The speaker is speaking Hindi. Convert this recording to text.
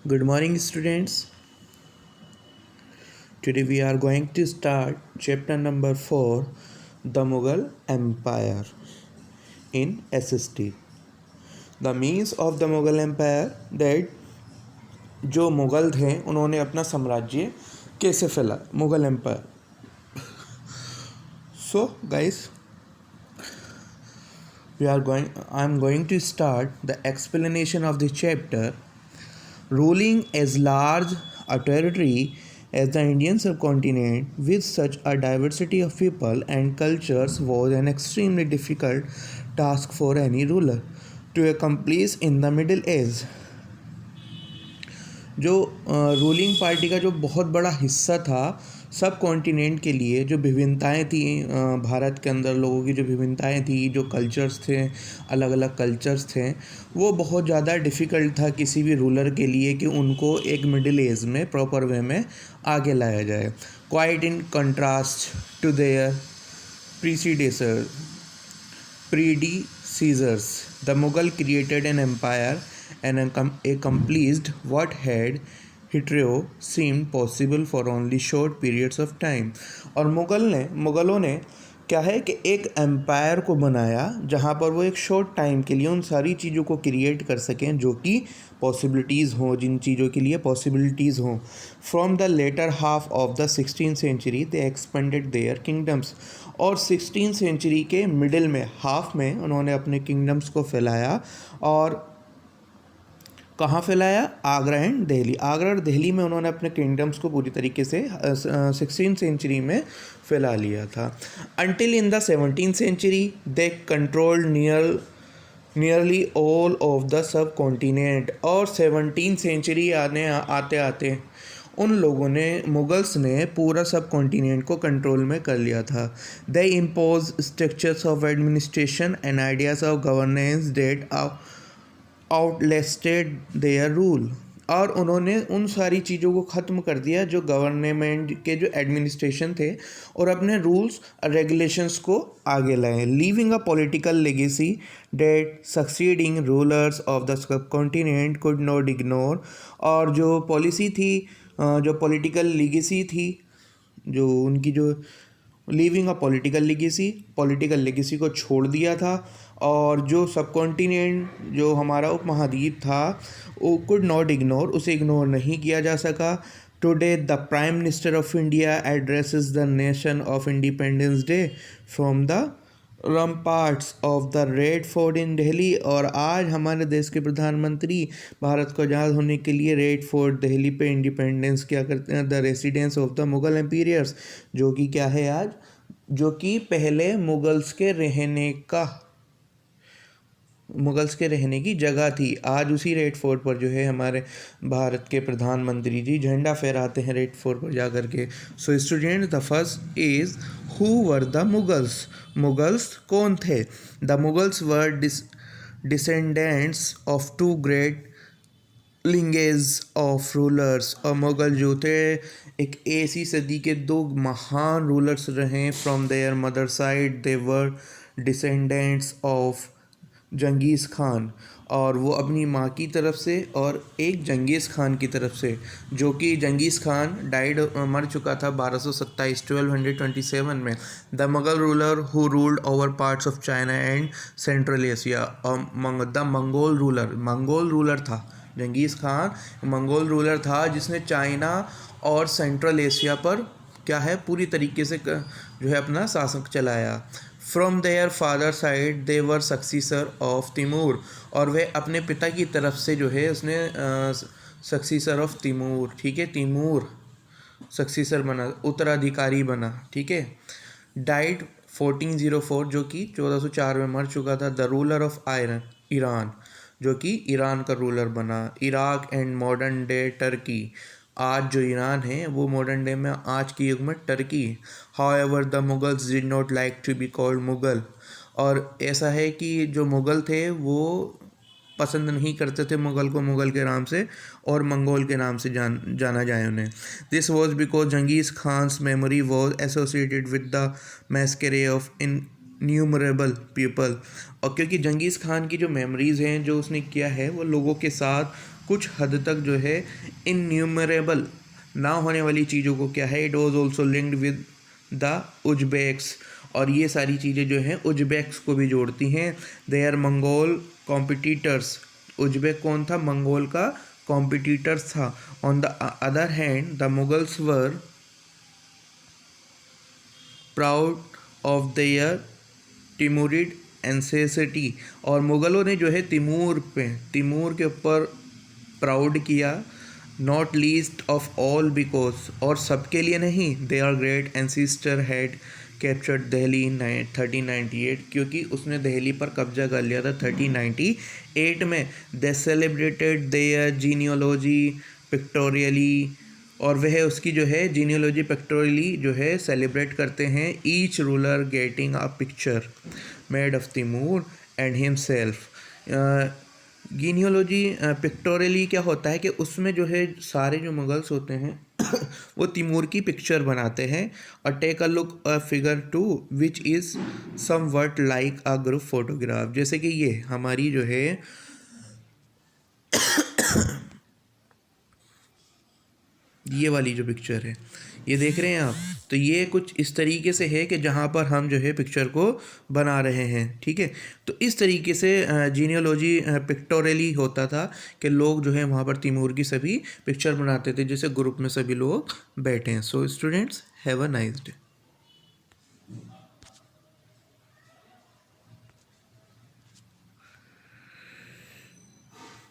Good morning, students. Today we are going to start chapter number 4, The Mughal Empire in SST. The means of the Mughal Empire, that जो मुग़ल थे उन्होंने अपना साम्राज्य कैसे फैला, Mughal empire. So guys, I am going to start the explanation of the chapter. Ruling as large a territory as the Indian subcontinent with such a diversity of people and cultures was an extremely difficult task for any ruler to accomplish in the Middle Age. जो रूलिंग पार्टी का जो बहुत बड़ा हिस्सा था सब कॉन्टिनेंट के लिए, जो विभिन्नताएं थी भारत के अंदर, लोगों की जो विभिन्नताएं थी, जो कल्चर्स थे, अलग अलग कल्चर्स थे, वो बहुत ज़्यादा डिफ़िकल्ट था किसी भी रूलर के लिए कि उनको एक मिडिल एज में प्रॉपर वे में आगे लाया जाए. Quite in contrast to their predecessors, the Mughal created an empire and accomplished what had hitherto seemed possible for only short periods of time. और मुग़लों ने क्या है कि एक एम्पायर को बनाया जहाँ पर वो एक शॉर्ट टाइम के लिए उन सारी चीज़ों को क्रिएट कर सकें जो कि पॉसिबिलिटीज़ हों, जिन चीज़ों के लिए पॉसिबिलिटीज़ हों. From the latter half of the 16th century they expanded their kingdoms. और 16th सेंचुरी के मिडिल में, हाफ में, उन्होंने अपने किंगडम्स को फैलाया. और कहाँ फैलाया? आगरा एंड दिल्ली. आगरा और दिल्ली में उन्होंने अपने किंगडम्स को पूरी तरीके से 16th सेंचुरी में फैला लिया था. Until in the 17th century they controlled nearly all of the subcontinent. और 17th सेंचुरी आते आते उन लोगों ने, मुगल्स ने, पूरा सब कॉन्टिनेंट को कंट्रोल में कर लिया था. They impose structures of administration and ideas of governance that outlasted their rule. और उन्होंने उन सारी चीज़ों को ख़त्म कर दिया जो गवर्नमेंट के जो एडमिनिस्ट्रेशन थे, और अपने रूल्स रेगुलेशंस को आगे लाए. Leaving a political legacy that succeeding rulers of the subcontinent could not ignore. और जो पॉलिसी थी, जो पॉलिटिकल लेगेसी थी, जो उनकी जो लीविंग अ पॉलिटिकल लेगेसी को छोड़ दिया था. और जो सब कॉन्टिनेंट, जो हमारा उपमहाद्वीप था, वो कुड नॉट इग्नोर, उसे इग्नोर नहीं किया जा सका. Today the prime minister of India addresses the nation of independence day from the ramparts of the Red Fort in Delhi. और आज हमारे देश के प्रधानमंत्री भारत को आज़ाद होने के लिए रेड फोर्ट दिल्ली पे इंडिपेंडेंस क्या करते हैं, the residence of the Mughal emperors, जो कि क्या है आज, जो कि पहले मुगल्स के रहने की जगह थी. आज उसी रेड फोर्ट पर जो है हमारे भारत के प्रधानमंत्री जी झंडा फहराते हैं रेड फोर्ट पर जा कर के. So student, the first is who were the Mughals. Mughals कौन थे? The Mughals were descendants of two great lineages of rulers. और मुग़ल जो थे एक ऐसी सदी के दो महान रूलर्स रहे. From their mother side they were descendants of Genghis Khan. और वो अपनी माँ की तरफ से और एक जंगीज़ खान की तरफ से, जो कि जंगीज़ खान मर चुका था 1227 में. The Mughal ruler who ruled over parts of China and central Asia. और द मंगोल रूलर था जंगीज़ खान. मंगोल रूलर था जिसने चाइना और सेंट्रल एशिया पर क्या है पूरी तरीके से जो है अपना शासन चलाया. From their father side they were successor of Timur. और वह अपने पिता की तरफ से जो है उसने सक्सीसर ऑफ तिमूर, ठीक है, तिमूर सक्सीसर बना, उत्तराधिकारी बना, ठीक है. डाइड 1404, जो कि 1404 में मर चुका था. द रूलर ऑफ ईरान, जो कि ईरान का रूलर बना. Iraq and modern day Turkey. आज जो ईरान है वो मॉडर्न डे में आज के युग में Turkey. However the Mughals did not like to be called Mughal. और ऐसा है कि जो मुग़ल थे वो पसंद नहीं करते थे मुग़ल को मुग़ल के नाम से और मंगोल के नाम से जाना जाए उन्हें. This was because Genghis Khan's memory was associated with the massacre of innumerable people. और क्योंकि जंगीज़ खान की जो मेमोरीज़ हैं, जो उसने किया है, वो लोगों के साथ कुछ हद तक जो है इन्यूमरेबल ना होने वाली चीज़ों को क्या है, it was also linked with the Uzbeks, और ये सारी चीज़ें जो हैं उज्बेक्स को भी जोड़ती हैं। They are Mongol competitors, Uzbek कौन था, मंगोल का कॉम्पिटिटर्स था। On the other hand the Mughals were proud of their Timurid ancestry, और मुग़लों ने जो है तिमूर के ऊपर प्राउड किया। Not least of all because, और सबके लिए नहीं, they are great ancestor had captured Delhi in 1398, क्योंकि उसने दिल्ली पर कब्जा कर लिया था 1398 में। दे सेलिब्रेटेड देयर जीनियोलॉजी पिक्टोरियली, और वह उसकी जो है जीनियोलॉजी पिक्टोरियली जो है सेलिब्रेट करते हैं। Each ruler getting a picture made of Timur and himself. Genealogy pictorially क्या होता है कि उसमें जो है सारे जो मुगल्स होते हैं वो तिमूर की पिक्चर बनाते हैं। और take a look a figure 2 which is somewhat like a group photograph, जैसे कि ये हमारी जो है ये वाली जो पिक्चर है ये देख रहे हैं आप, तो ये कुछ इस तरीके से है कि जहाँ पर हम जो है पिक्चर को बना रहे हैं, ठीक है। तो इस तरीके से जीनियोलॉजी पिक्टोरियली होता था कि लोग जो है वहाँ पर तिमूर की सभी पिक्चर बनाते थे, जैसे ग्रुप में सभी लोग बैठे हैं। So students, have a nice day.